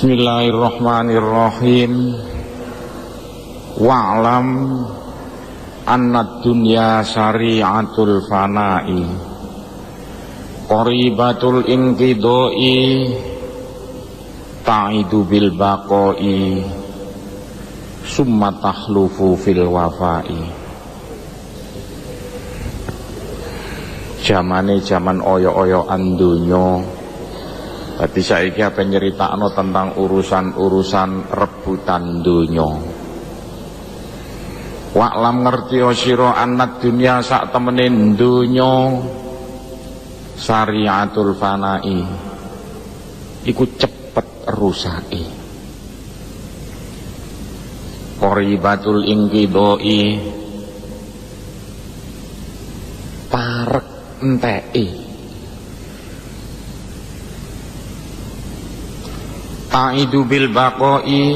Bismillahirrahmanirrahim. Wa'lam annad dunya syari'atul fana'i qaribatul inqidai ta'idu bil baqai summa takhlufu fil wafai. Jamane jaman oyo-oyoan donya. Dadi saiki apa nyeritakno tentang urusan-urusan rebutan donya. Wa'lam ngerti sira annad dunya sak temene donya syari'atul fana'i iku cepet rusake. Qaribatul inqidai parek enteke. Ta'idu bil baqai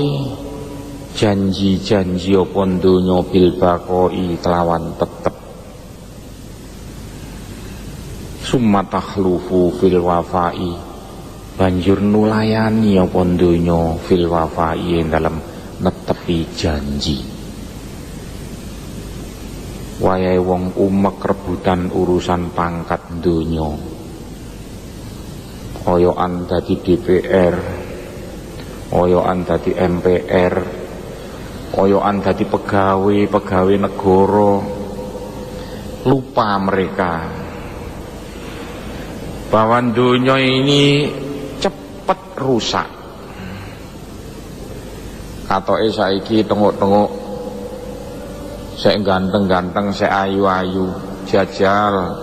janji-janji apa donya bil baqai kelawan tetep. Summa takhlufu fil wafai banjur nulayani apa donya fil wafai ing dalem netepi janji. Wayahe wong umek rebutan urusan pangkat donya, oyoan dadi DPR, oyoan dadi MPR, oyoan dadi pegawai negara. Lupa mereka bahwa dunia ini cepet rusak. Katoke saiki tengok-tengok sek ganteng-ganteng, sek ayu-ayu, jajal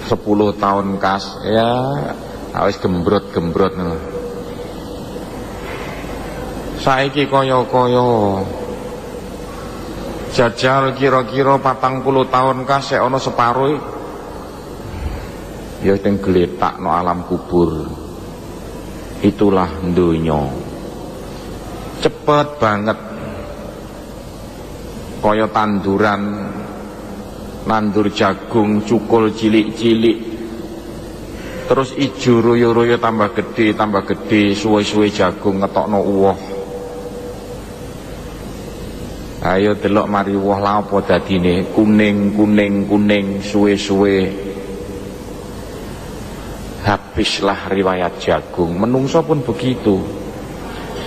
10 tahun kas ya wis gembrot-gembrot ngono. Saiki kaya-kaya jajal kira-kira 40 tahun kas sik ana separo ya teng gletakno alam kubur. Itulah donya. Cepet banget kaya tanduran nandur jagung cukul cilik-cilik terus ijo royo-royo tambah gede, suwe-suwe jagung ngetokno uwoh. Ayo delok mari woh la apa dadine, kuning suwe-suwe habislah riwayat jagung. Menungso pun begitu.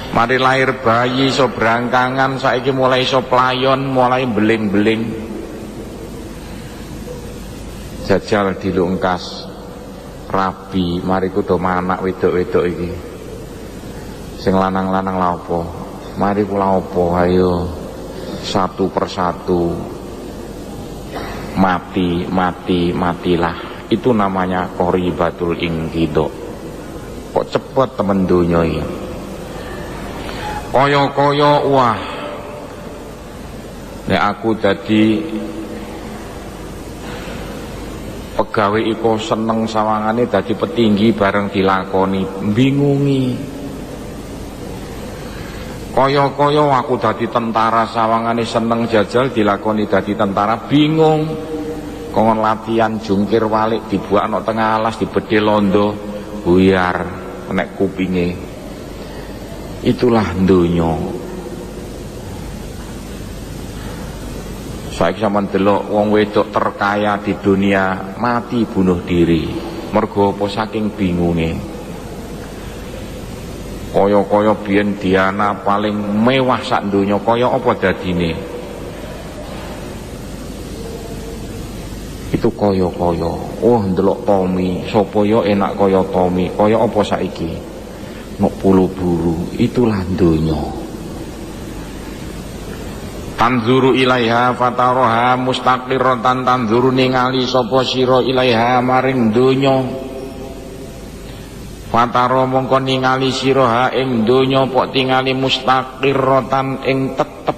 Mari lahir bayi iso berangkangan, saiki mulai iso playon, mulai beling-beling. Jajal dilungkas rabi, mari kudu anak wedok-wedok iki. Sing lanang-lanang lha apa? Mari kula apa ayo satu persatu matilah. Itu namanya qaribatul inqidha. Kok cepet temen donya iki. Kaya-kaya wah nek aku dadi pegawai iku seneng sawangane dadi petinggi bareng dilakoni bingungi. Kaya-kaya aku dadi tentara sawangane seneng jajal dilakoni dadi tentara bingung. Kongon latihan jungkir walik dibuakno tengah alas dibedhe londo buyar nek kupinge. Itulah donya. Saiki sampean delok wong wedok terkaya di dunia mati bunuh diri. Mergo apa saking bingunge. Kaya-kaya biyen Diana paling mewah sak donya, kaya apa dadine? Itu kaya-kaya. Oh ndelok Tommy, sapa ya enak kaya Tommy? Kaya apa saiki? Nok puluh buru. Itulah donya. Tanzuru ilaiha fataroha mustaqirrotan, tanzuru ningali sapa sira ilaiha maring donya. Fataro mongko ningali sira ing donya pok tingali mustaqirrotan ing tetep.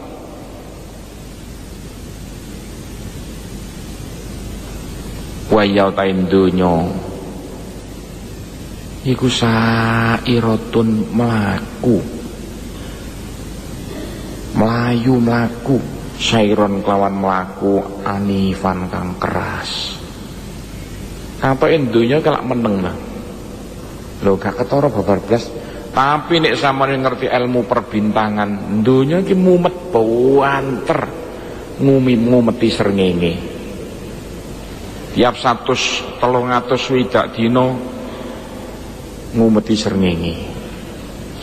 Wa ya ta donya iku sairatun melayu sairon kelawan melaku anifan kang keras. Apa donya kelak meneng lah. Lho gak ketara babar blas Tapi nek sampeyan ngerti ilmu perbintangan, donya iki mumet banter ngumeti srengenge. Tiap 300 swidak dina ngumeti srengenge.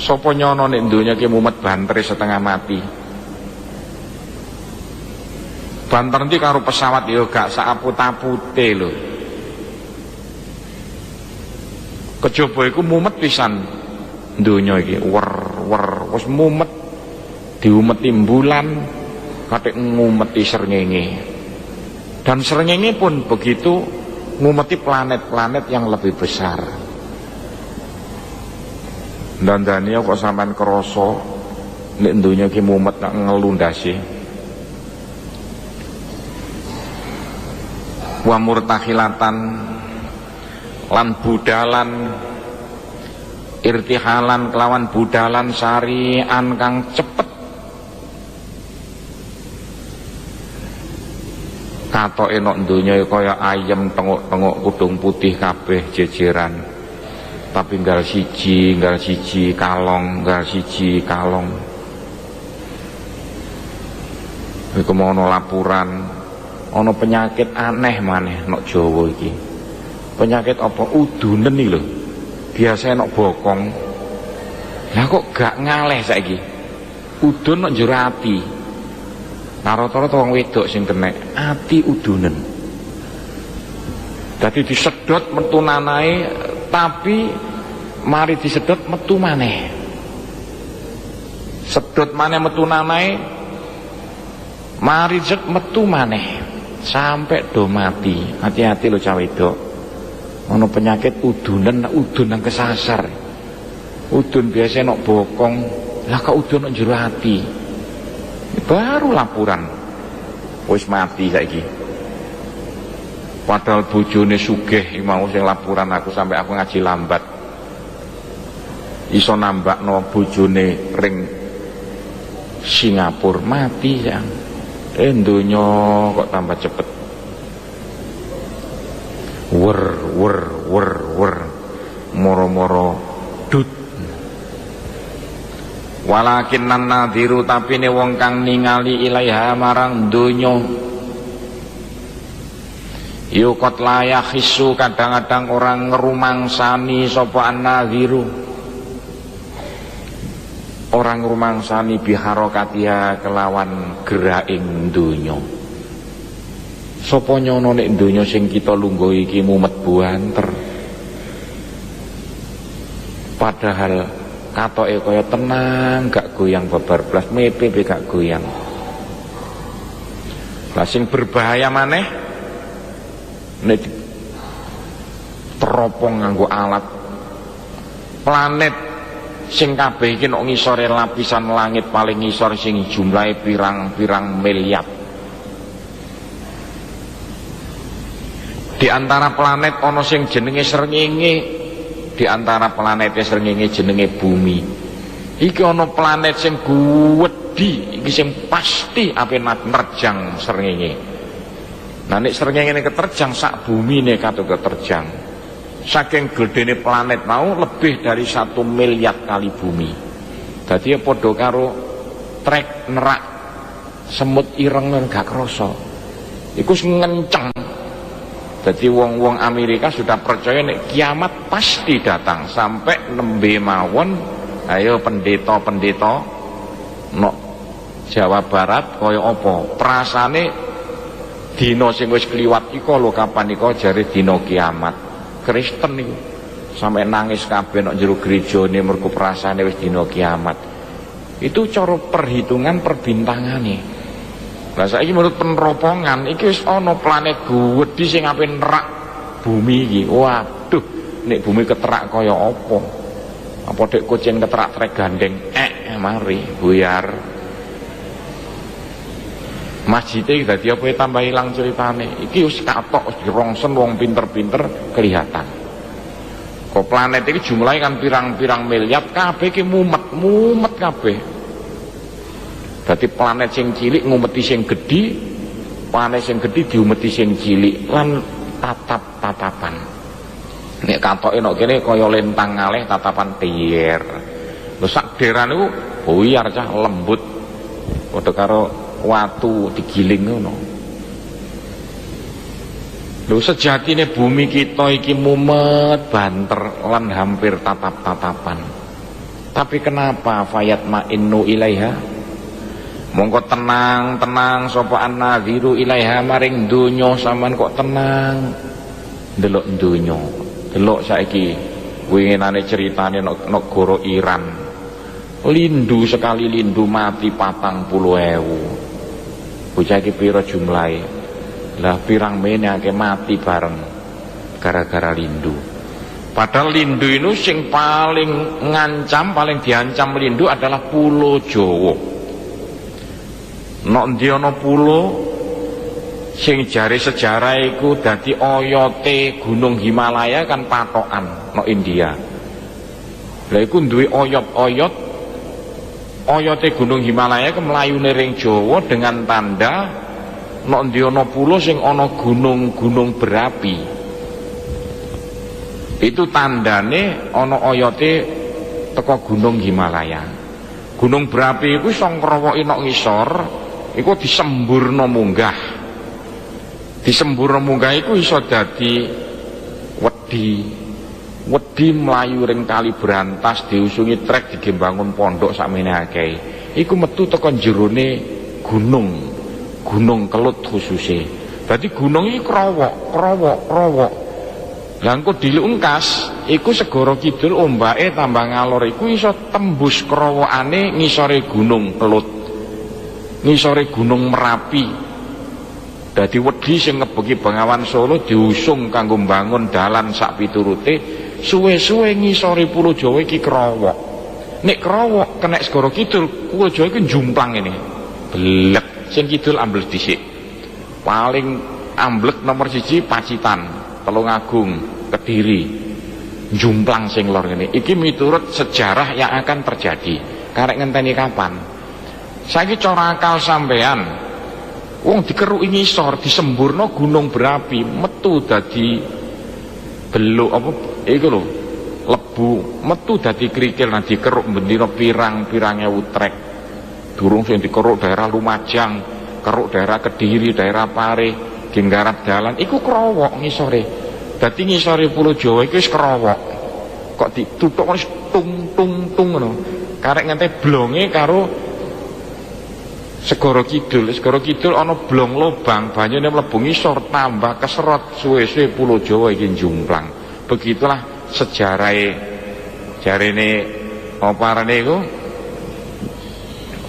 Sapa nyono nek donya iki mumet bantere setengah mati. Banter iki karo pesawat ya gak sakaput-apute lho. Kejaba iku mumet pisan. Donya iki wis mumet, diumeti bulan katik ngumeti srengenge. Dan srengenge pun begitu ngumeti planet-planet yang lebih besar. Dandane kok sampean krasa nek donya iki mumet nak ngelundase. Wa murtakhilatan lan budalan irtihalan kelawan budalan sarian kang cepet katoke nek donya kaya ayam tenguk-tenguk kudung putih kabeh jejeran, tapi nggal siji kalong, nggal siji kalong. Iku mono laporan ana penyakit aneh maneh nek Jawa iki. Penyakit apa? Udunen iki lho. Biasanya nok bokong, lah kok gak ngaleh saiki. Udun nok njero ati. Rata-rata wong wedok sing kena ati udunen. Dadi disedot metu nanae, tapi mari disedot metu maneh. Sedot maneh metu nanae, mari zet metu maneh sampai do mati. Hati-hati lho cah wedok. Ono penyakit udunan, udun nang kesasar. Udun biasa nok bokong, lah kok udun nok jero ati. Baru laporan, wis mati saiki. Padahal bojone sugih mau sing laporan aku sampai aku ngaji lambat. Iso nambakno bojone ring Singapura mati ya. Donya kok tambah cepet. Wer moro-moro dut. Walakin nadhiru tapi ne wong kang ningali ilaiha marang donya yukot layak hisu kadang-kadang orang ngerumangsani sapa an-nadhiru, orang ngerumangsani biharokatiha kelawan geraking donya. Sapa nyono nek donya sing kita lungguh iki mumet buanter. Padahal katoke kaya tenang, gak goyang babar blas, mepe gak goyang. Lah sing berbahaya maneh nek teropong nganggo alat planet sing kabeh iki nek ngisore lapisan langit paling ngisor sing jumlahe pirang-pirang miliar. Di antara planet ana sing jenenge srengenge, di antara planet srengenge jenenge bumi. Iki ana planet sing gedhi, iki sing pasti ape nerjang srengenge. Nah nek srengenge keterjang sak bumine katut keterjang. Saking gedene planet mau lebih dari 1 miliar kali bumi. Dadi padha karo trek nerak semut ireng gak krasa. Iku ngenceng. Jadi wong-wong Amerika sudah percaya nek kiamat pasti datang sampai nembe mawon. Ayo pendeta-pendeta nok Jawa Barat kaya apa? Prasane dina sing wis kliwat iko lho kapan iko jare dina kiamat. Kristen niku sampai nangis kabeh nok jero gerejane mergo prasane wis dina kiamat. Itu cara perhitungan perbintangane. Lah saiki menurut peneropongan iki wis ana planet gedhi sing ape nerak bumi iki. Waduh, nek bumi keterak kaya apa? Apa dek kucing keterak trek gandeng? Mari buyar. Masjid iki dadi apa tambah ilang ceritane. Iki wis katok wis dirongsen wong pinter-pinter kelihatan. Kok planet iki jumlahe kan pirang-pirang miliar kabeh iki mumet kabeh. Dadi planet sing cilik ngumeti sing gedhi, planet sing gedhi diumeti sing cilik lan tatap-tatapan. Nek katoke nek kene kaya lentang ngalih tatapan tiyer. Lho sak deran niku buyar cah lembut padha karo watu digiling ngono. Lho sejatine bumi kita iki mumet banter lan hampir tatap-tatapan. Tapi kenapa fayat ma'innu ilaiha? Mongko tenang sapa an-nadhiru ilaiha maring donya sampean kok tenang. Delok donya. Delok saiki winginane ceritane negara Iran. Lindu sekali lindu mati 40.000. Bocah iki pira jumlahe? Lah pirang menake mati bareng gara-gara lindu. Padahal lindu itu sing paling ngancam, paling diancam lindu adalah Pulau Jawa. Nek ndi ana pulo sing jare sejarah iku dadi oyote Gunung Himalaya kan patokan nek India. Lah iku duwe oyot-oyot, oyote Gunung Himalaya ke mlayune ring Jawa dengan tanda nek ndi ana pulo sing ana gunung-gunung berapi. Itu tandane ana oyote teko Gunung Himalaya. Gunung berapi iku iso ngrowoki nek ngisor, iku disemburna munggah. Disemburna munggah iku iso dadi wedi mlayu ring kali Brantas diusungi trek digembangun pondok sakmene akeh. Iku metu teko jerone gunung Kelut khususe. Dadi gunung iki krowok. Lah engko dilungkas iku segara kidul ombake tambah ngalor iku iso tembus krowokane ngisore gunung Kelut. Ngisore gunung Merapi. Dadi wedi sing ngebeki Bengawan Solo diusung kanggo mbangun dalan sak piturute, suwe-suwe ngisore Pulau Jawa iki krowok. Nek krowok kena segara kidul, Pulau Jawa iki jumplang ini. Blek sing kidul ambles dhisik. Paling amblek nomor 1 Pacitan, Tulungagung, Kediri. Jumplang sing lor ngene. Iki miturut sejarah yang akan terjadi. Karek ngenteni kapan? Saiki cara akal sampean, wong dikeruki ngisor disemburno gunung berapi, metu dadi beluk apa iku lho, lebu, metu dadi krikil nang dikeruk bendina pirang-pirang ewu trek. Durung sing dikeruk daerah Lumajang, keruk daerah Kediri, daerah Pare, genggarap dalan, iku krowok ngisore. Dadi ngisore Pulau Jawa iku wis krowok. Kok dituthuk wis tung ngono. Karek ngente blonge karo Segara Kidul ana blong lobang, banyune mlebu ngisor tambah keserot suwe-suwe Pulau Jawa iki jumplang. Begitulah sejarahe jarene apa arane iku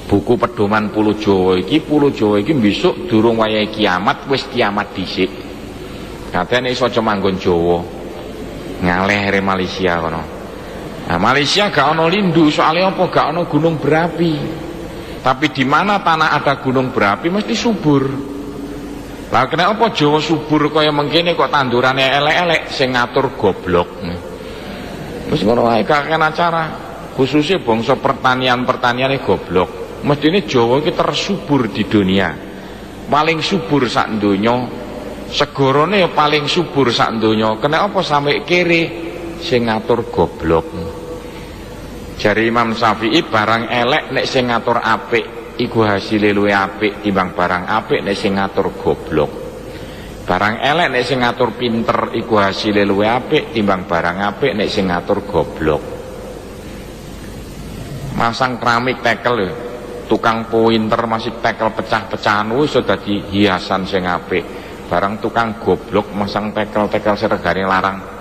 buku pedoman Pulau Jawa iki besok durung wayahe kiamat wis kiamat dhisik. Katene iso aja manggon Jawa. Ngaleh re Malaysia kono. Nah, Malaysia gak ana lindu, soalnya apa gak ana gunung berapi. Tapi di mana tanah ada gunung berapi mesti subur. Lah kenapa Jawa subur kaya mengkene kok tandurane elek-elek sing ngatur goblok. Wis ngono wae kakek acara. Khususnya bangsa pertanian-pertaniane goblok. Mestine Jawa iki tersubur di dunia. Paling subur sak donya. Segarane paling subur sak donya. Kenapa sampe kere sing ngatur goblok. Jari Imam Syafi'i barang elek nek sing ngatur apik iku hasile luwih apik timbang barang apik nek sing ngatur goblok. Barang elek nek sing ngatur pinter iku hasile luwih apik timbang barang apik nek sing ngatur goblok. Masang keramik tekel lho, tukang pointer masih tekel pecah-pecahan wis dadi hiasan sing apik. Barang tukang goblok masang tekel-tekel seregane larang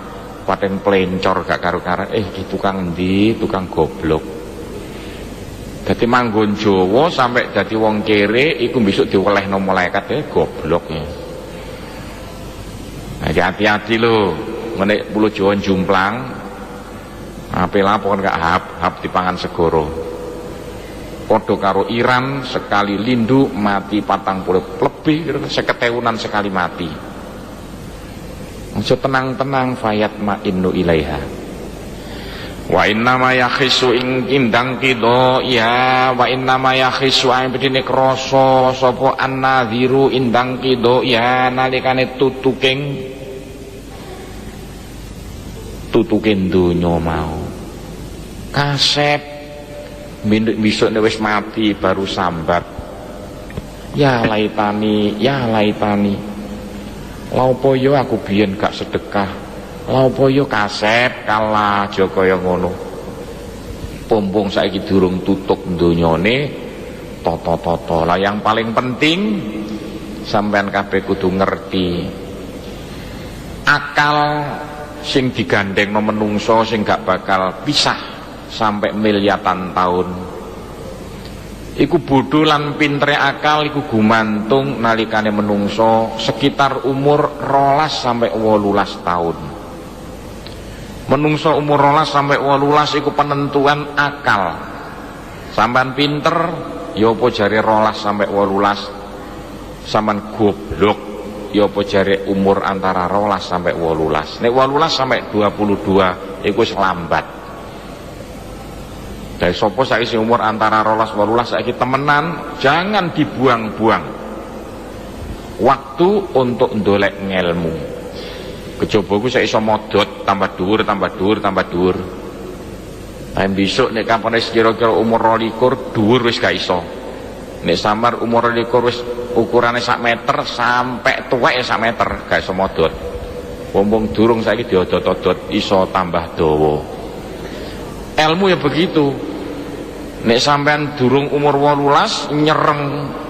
paten plencor gak karo-karo iki tukang endi, tukang goblok. Dadi manggon Jawa sampai dadi wong kere iku besok diwelehno malaikat goblok ya. Nah, hati-hati lho, menek Pulau Jawa jumplang. Ape lapor gak hap dipangan segoro. Padha karo Iran sekali lindu mati 40 lebih 50.000-an sekali mati. Maksud tenang-tenang fayat ma'innu ilaiha. Wa innama yakhisu indang kido ya wa innama yakhisu ae bedine krasa sapa annadhiru indang kido ya nalikane tutuking donya mau kasep Besok wis mati baru sambat. Ya laitani, ya laitani. Laupo yo aku biyen gak sedekah. Laupo yo kasep kalah aja kaya ngono. Pompong saiki durung tutup donyane toto-toto. Lah yang paling penting sampean kabeh kudu ngerti. Akal sing digandengno menungso sing gak bakal pisah sampai miliatan tahun. Iku bodho lan pintere akal iku gumantung nalikane menungso sekitar umur 12 sampai 18 tahun. Menungso umur 12 sampai 18 iku penentuan akal. Sampean pinter ya apa jare 12 sampai 18. Sampean goblok ya apa jare umur antara 12 sampai 18. Nek 18 sampai 22 iku wis lambat. Dari sopo saiki umur antara 12 18 saiki temenan, jangan dibuang-buang waktu untuk ndolek ngelmu. Kejaba ku saya iso modot tambah dhuwur tambah dhuwur tambah dhuwur. Nah besok nek kapan wis kira-kira umur 22 dhuwur wis gak iso. Nek samar umur 22 wis ukurane sak meter sampai tuwek sak meter gak iso modot. Wong durung saiki diodot-odot iso tambah dawa. Ilmu ya begitu. Nek sampean durung umur 18 nyereng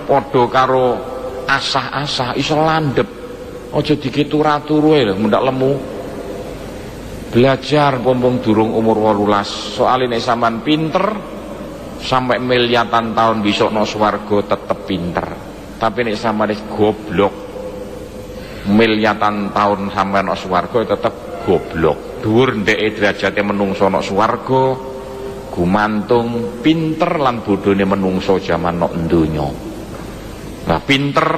padha karo asah-asah iso landhep. Aja dikituru-aturu lho mundak lemu. Belajar pompong durung umur 18. Soale nek sampean pinter sampai miliatan tahun besok no swarga tetep pinter. Tapi nek sampean goblok miliatan tahun sampean no swarga tetep goblok. Dhuwur ndeke derajate menungso no swarga gumantung pinter lan bodhone menungso jaman nok donya. Nah pinter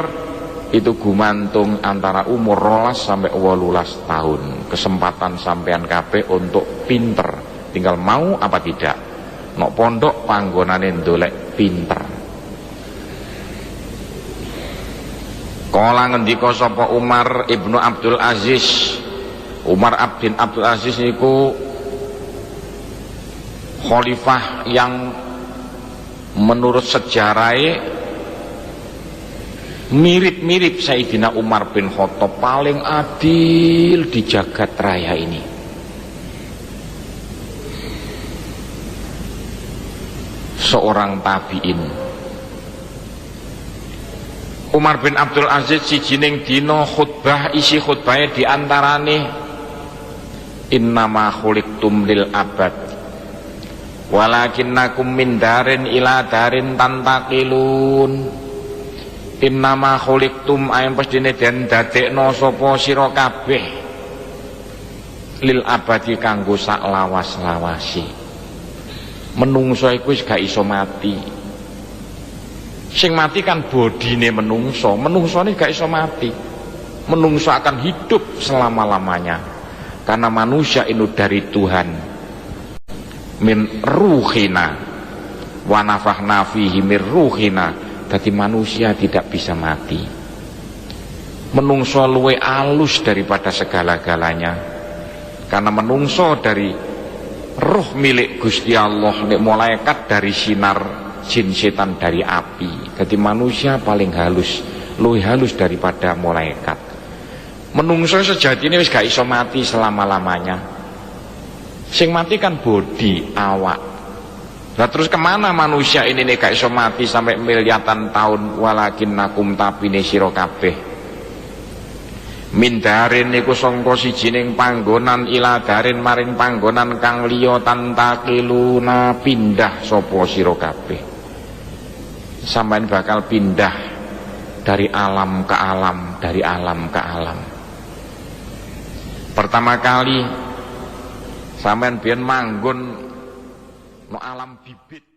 itu gumantung antara umur 12 sampai 18 tahun. Kesempatan sampean kabeh untuk pinter, tinggal mau apa tidak. Nok pondok panggonane ndolek pinter. Kala ngendika sapa Umar Ibnu Abdul Aziz. Umar bin Abdul Aziz niku khalifah yang menurut sejarah mirip-mirip Sayyidina Umar bin Khattab, paling adil di jagat raya ini. Seorang tabi'in. Umar bin Abdul Aziz sijining dina khutbah, isi khutbahnya diantarane innama khuliqtum lil abad walakinnakum min darin ila darin tantaqilun. Innama khuliqtum ayam pestine den dadekno sapa sira kabeh lil abadi kanggo sak lawas-lawasi. Menungso iku wis gak iso mati. Sing mati kan bodine menungso, menungsone gak iso mati. Menungso akan hidup selama-lamanya karena manusia itu dari Tuhan. Min ruhina wa nafakhna fihi min ruhina. Jadi manusia tidak bisa mati. Menungso luwe alus daripada segala-galanya. Karena menungso dari roh milik Gusti Allah, nek malaikat dari sinar, jin setan dari api. Jadi manusia paling halus, luwih halus daripada malaikat. Menungso sejatinya wis gak iso mati selama-lamanya. Sing mati kan bodi, awak. Nah terus kemana manusia ini nih gak iso mati sampai miliatan tahun, walakinnakum tapine sira kabeh mindarin niku sangka sijining panggonan ila darin maring panggonan kang liya tantakiluna pindah sapa sira kabeh. Sampeyan bakal pindah dari alam ke alam, dari alam ke alam. Pertama kali sampeyan biyen manggon no alam bibit.